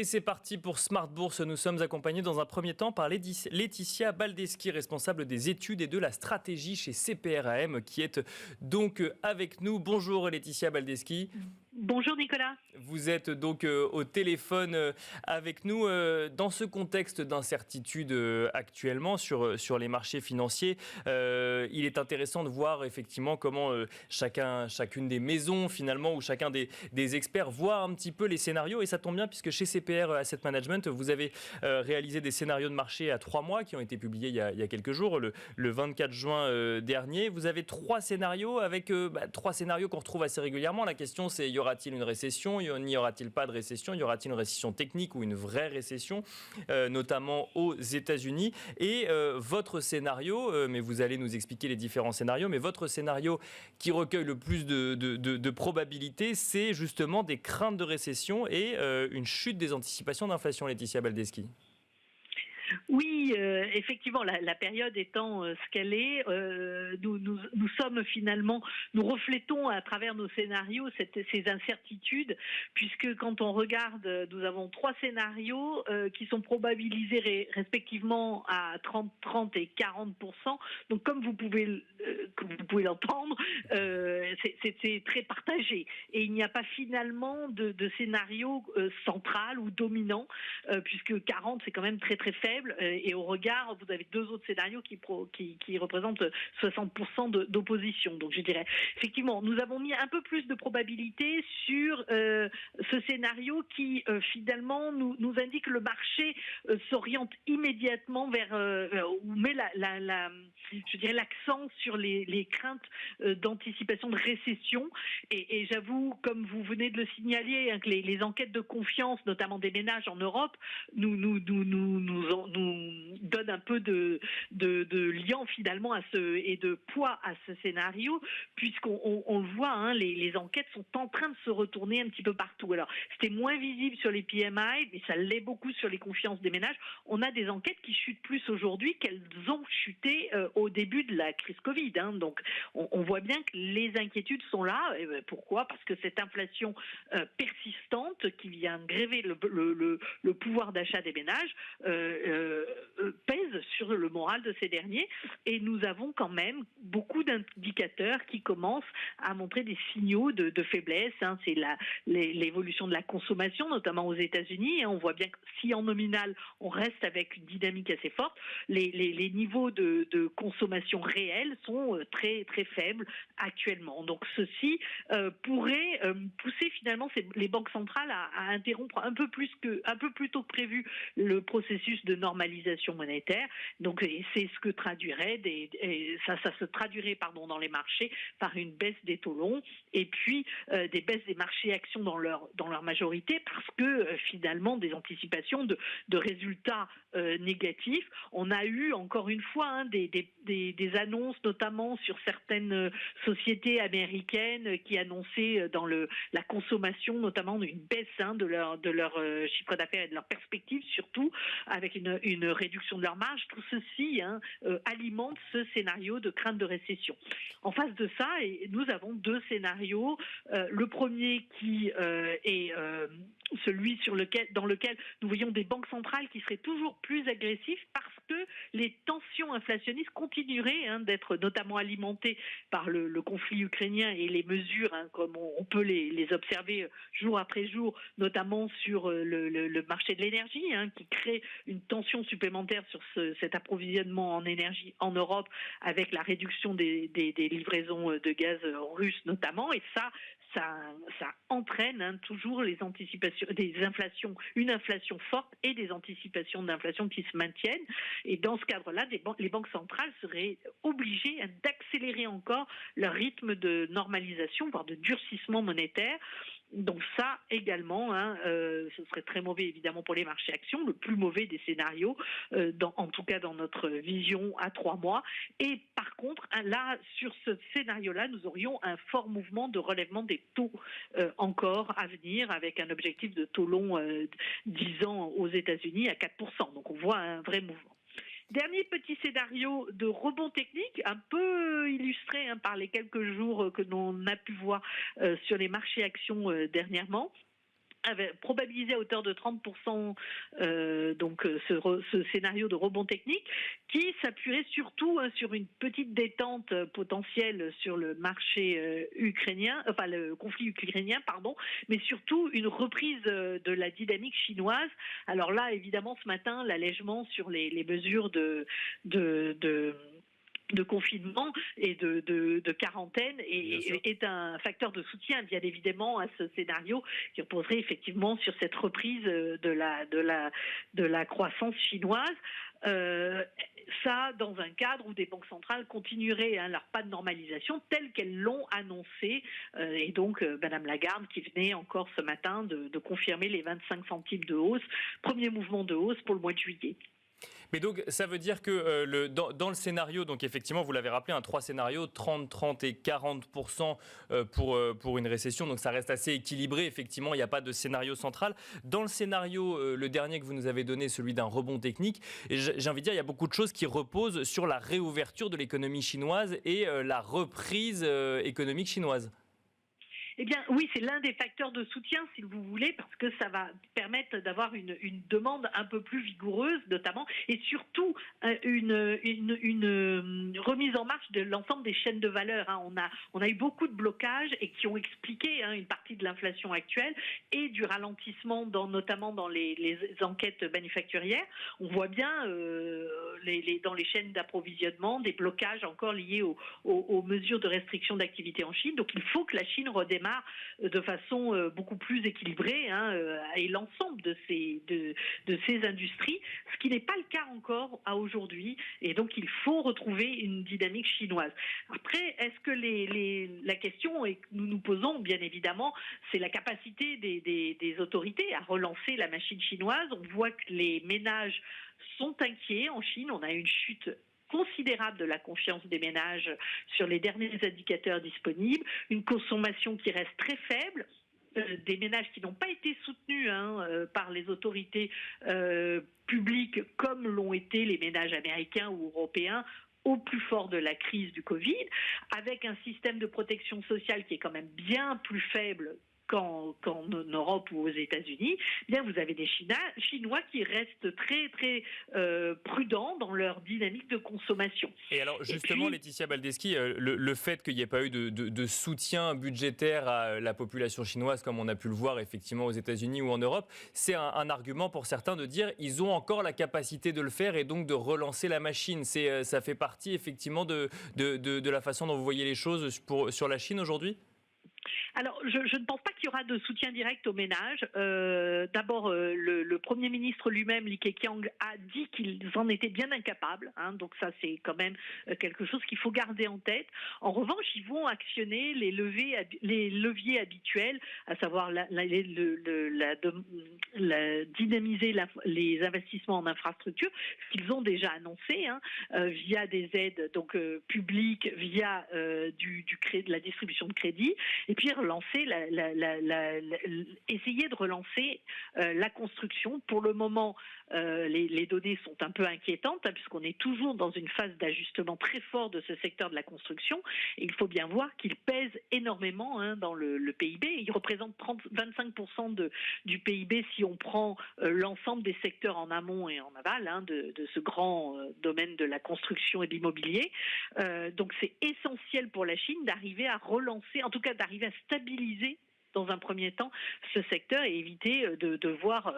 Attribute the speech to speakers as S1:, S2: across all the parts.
S1: c'est parti pour Smart Bourse. Nous sommes accompagnés dans un premier temps par Laetitia Baldeschi, responsable des études et de la stratégie chez CPRAM, qui est donc avec nous. Bonjour Laetitia Baldeschi.
S2: Bonjour Nicolas.
S1: Vous êtes donc au téléphone avec nous dans ce contexte d'incertitude actuellement sur les marchés financiers. Il est intéressant de voir effectivement comment chacune des maisons finalement ou chacun des experts voit un petit peu les scénarios, et ça tombe bien puisque chez CPR Asset Management vous avez réalisé des scénarios de marché à 3 mois qui ont été publiés il y a quelques jours, le 24 juin dernier. Vous avez 3 scénarios avec 3 scénarios qu'on retrouve assez régulièrement. La question c'est: y aura-t-il une récession? N'y aura-t-il pas de récession? Y aura-t-il une récession technique ou une vraie récession, notamment aux États-Unis? Et votre scénario, mais vous allez nous expliquer les différents scénarios, mais votre scénario qui recueille le plus de probabilités, c'est justement des craintes de récession et une chute des anticipations d'inflation, Laetitia Baldeschi.
S2: Oui, effectivement, la période étant ce qu'elle est, nous sommes finalement, nous reflétons à travers nos scénarios ces incertitudes, puisque quand on regarde, nous avons 3 scénarios qui sont probabilisés respectivement à 30 et 40%. Donc comme vous pouvez l'entendre, c'est très partagé. Et il n'y a pas finalement de scénario central ou dominant, puisque 40 c'est quand même très très faible. Et au regard, vous avez 2 autres scénarios qui représentent 60% d'opposition. Donc je dirais, effectivement, nous avons mis un peu plus de probabilité sur ce scénario qui finalement nous indique que le marché s'oriente immédiatement vers ou met je dirais l'accent sur les craintes d'anticipation de récession. Et j'avoue, comme vous venez de le signaler, que les enquêtes de confiance, notamment des ménages en Europe, nous donne un peu de lien finalement et de poids à ce scénario, puisqu'on le voit, les enquêtes sont en train de se retourner un petit peu partout. Alors c'était moins visible sur les PMI, mais ça l'est beaucoup sur les confiances des ménages. On a des enquêtes qui chutent plus aujourd'hui qu'elles ont chuté au début de la crise Covid. Donc on voit bien que les inquiétudes sont là. Pourquoi? Parce que cette inflation persistante qui vient gréver le pouvoir d'achat des ménages pèse sur le moral de ces derniers, et nous avons quand même beaucoup d'indicateurs qui commencent à montrer des signaux de faiblesse. C'est l'évolution de la consommation, notamment aux États-Unis. On voit bien que si en nominal on reste avec une dynamique assez forte, les niveaux de consommation réelle sont très très faibles actuellement. Donc ceci pourrait pousser finalement les banques centrales à interrompre un peu plus tôt que prévu le processus de normalisation monétaire. Donc c'est ce que traduirait ça se traduirait dans les marchés par une baisse des taux longs, et puis des baisses des marchés actions dans leur majorité, parce que finalement des anticipations de résultats négatifs. On a eu encore une fois des annonces, notamment sur certaines sociétés américaines qui annonçaient dans la consommation, notamment une baisse de leur chiffre d'affaires et de leurs perspectives, surtout avec une réduction de leur marge. Tout ceci alimente ce scénario de crainte de récession. En face de ça, nous avons 2 scénarios. Le premier qui est celui dans lequel nous voyons des banques centrales qui seraient toujours plus agressives, parce que les tensions inflationnistes continueraient d'être notamment alimentées par le conflit ukrainien et les mesures, comme on peut les observer jour après jour, notamment sur le marché de l'énergie, qui crée une tension supplémentaire sur cet approvisionnement en énergie en Europe, avec la réduction des livraisons de gaz russe notamment. Et ça entraîne toujours les anticipations une inflation forte et des anticipations d'inflation qui se maintiennent. Et dans ce cadre-là, les banques centrales seraient obligées d'accélérer encore leur rythme de normalisation, voire de durcissement monétaire. Donc ça également, ce serait très mauvais évidemment pour les marchés actions, le plus mauvais des scénarios, en tout cas dans notre vision à 3 mois. Et par contre, là, sur ce scénario-là, nous aurions un fort mouvement de relèvement des taux encore à venir, avec un objectif de taux long 10 ans aux États-Unis à 4%. Donc on voit un vrai mouvement. Dernier petit scénario de rebond technique, un peu illustré par les quelques jours que l'on a pu voir sur les marchés actions dernièrement. probabilisé à hauteur de 30%, ce scénario de rebond technique, qui s'appuierait surtout sur une petite détente potentielle sur le marché ukrainien, enfin le conflit ukrainien, pardon, mais surtout une reprise de la dynamique chinoise. Alors là, évidemment, ce matin, l'allègement sur les mesures de confinement et de quarantaine est un facteur de soutien, bien évidemment, à ce scénario qui reposerait effectivement sur cette reprise de la croissance chinoise. Ça, dans un cadre où des banques centrales continueraient leur pas de normalisation telle qu'elles l'ont annoncé. Et donc, Madame Lagarde qui venait encore ce matin de confirmer les 25 centimes de hausse, premier mouvement de hausse pour le mois de juillet.
S1: Mais donc, ça veut dire que dans le scénario, donc effectivement, vous l'avez rappelé, 3 scénarios, 30, 30 et 40% pour une récession. Donc, ça reste assez équilibré. Effectivement, il n'y a pas de scénario central. Dans le scénario, le dernier que vous nous avez donné, celui d'un rebond technique, j'ai envie de dire, il y a beaucoup de choses qui reposent sur la réouverture de l'économie chinoise et la reprise économique chinoise.
S2: Eh bien, oui, c'est l'un des facteurs de soutien, si vous voulez, parce que ça va permettre d'avoir une demande un peu plus vigoureuse, notamment, et surtout une remise en marche de l'ensemble des chaînes de valeur. On a eu beaucoup de blocages et qui ont expliqué une partie de l'inflation actuelle et du ralentissement, notamment dans les enquêtes manufacturières. On voit bien dans les chaînes d'approvisionnement des blocages encore liés aux mesures de restriction d'activité en Chine. Donc, il faut que la Chine redémarre de façon beaucoup plus équilibrée et l'ensemble de ces industries, ce qui n'est pas le cas encore à aujourd'hui. Et donc, il faut retrouver une dynamique chinoise. Après, est-ce que la question que nous nous posons, bien évidemment, c'est la capacité des autorités à relancer la machine chinoise. On voit que les ménages sont inquiets en Chine. On a une chute considérable de la confiance des ménages sur les derniers indicateurs disponibles, une consommation qui reste très faible, des ménages qui n'ont pas été soutenus par les autorités publiques comme l'ont été les ménages américains ou européens au plus fort de la crise du Covid, avec un système de protection sociale qui est quand même bien plus faible qu'en Europe ou aux États-Unis. Bien, vous avez des Chinois qui restent très très prudents dans leur dynamique de consommation.
S1: Et alors justement, Laetitia Baldeschi, le fait qu'il n'y ait pas eu de soutien budgétaire à la population chinoise, comme on a pu le voir effectivement aux États-Unis ou en Europe, c'est un argument pour certains de dire ils ont encore la capacité de le faire et donc de relancer la machine. Ça fait partie effectivement de la façon dont vous voyez les choses sur la Chine aujourd'hui ?
S2: Alors, je ne pense pas qu'il y aura de soutien direct aux ménages. D'abord, le Premier ministre lui-même, Li Keqiang, a dit qu'ils en étaient bien incapables. Donc ça, c'est quand même quelque chose qu'il faut garder en tête. En revanche, ils vont actionner les leviers habituels, à savoir dynamiser les investissements en infrastructure, ce qu'ils ont déjà annoncé via des aides publiques, via de la distribution de crédit. Et puis essayer de relancer la construction. Pour le moment, les données sont un peu inquiétantes puisqu'on est toujours dans une phase d'ajustement très fort de ce secteur de la construction. Et il faut bien voir qu'il pèse énormément dans le PIB. Il représente 25% du PIB si on prend l'ensemble des secteurs en amont et en aval de ce grand domaine de la construction et de l'immobilier. Donc c'est essentiel pour la Chine d'arriver à relancer, en tout cas d'arriver à stabiliser dans un premier temps ce secteur et éviter de voir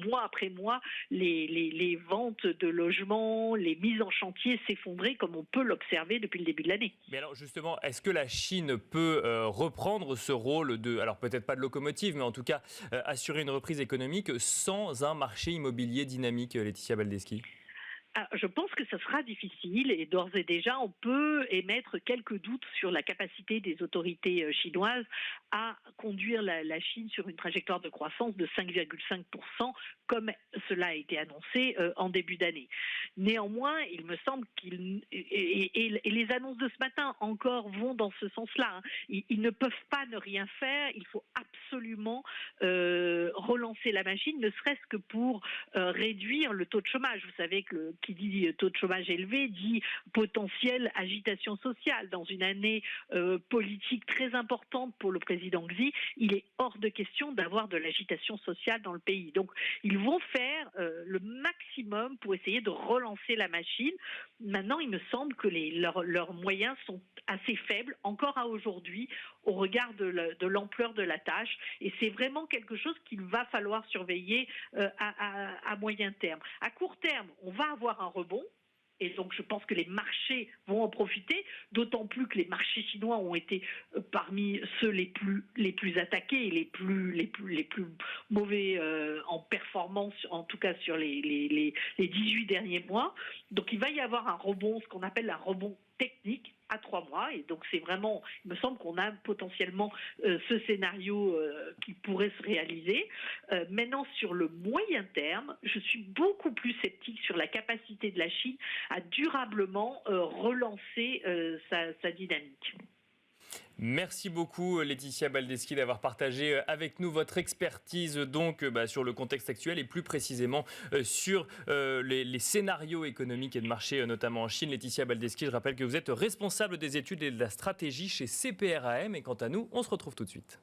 S2: mois après mois les ventes de logements, les mises en chantier s'effondrer comme on peut l'observer depuis le début de l'année.
S1: Mais alors justement, est-ce que la Chine peut reprendre ce rôle alors peut-être pas de locomotive, mais en tout cas assurer une reprise économique sans un marché immobilier dynamique, Laetitia Baldeschi ?
S2: Je pense que ce sera difficile et d'ores et déjà, on peut émettre quelques doutes sur la capacité des autorités chinoises à conduire la Chine sur une trajectoire de croissance de 5,5%, comme cela a été annoncé en début d'année. Néanmoins, il me semble et les annonces de ce matin encore vont dans ce sens-là. Ils ne peuvent pas ne rien faire. Il faut absolument relancer la machine, ne serait-ce que pour réduire le taux de chômage. Vous savez que le qui dit taux de chômage élevé dit potentielle agitation sociale. Dans une année politique très importante pour le président Xi, il est hors de question d'avoir de l'agitation sociale dans le pays. Donc ils vont faire le maximum pour essayer de relancer la machine. Maintenant, il me semble que leurs moyens sont assez faibles, encore à aujourd'hui, au regard de l'ampleur de la tâche. Et c'est vraiment quelque chose qu'il va falloir surveiller à moyen terme. À court terme, on va avoir un rebond. Et donc, je pense que les marchés vont en profiter, d'autant plus que les marchés chinois ont été parmi ceux les plus attaqués et les plus mauvais en performance, en tout cas sur les 18 derniers mois. Donc, il va y avoir un rebond, ce qu'on appelle un rebond technique à 3 mois. Et donc, c'est vraiment, il me semble qu'on a potentiellement ce scénario qui pourrait se réaliser. Maintenant, sur le moyen terme, je suis beaucoup plus sceptique sur la capacité de la Chine à durablement relancer sa dynamique.
S1: Merci beaucoup Laetitia Baldeschi d'avoir partagé avec nous votre expertise donc sur le contexte actuel et plus précisément sur les scénarios économiques et de marché notamment en Chine. Laetitia Baldeschi, je rappelle que vous êtes responsable des études et de la stratégie chez CPRAM et quant à nous, on se retrouve tout de suite.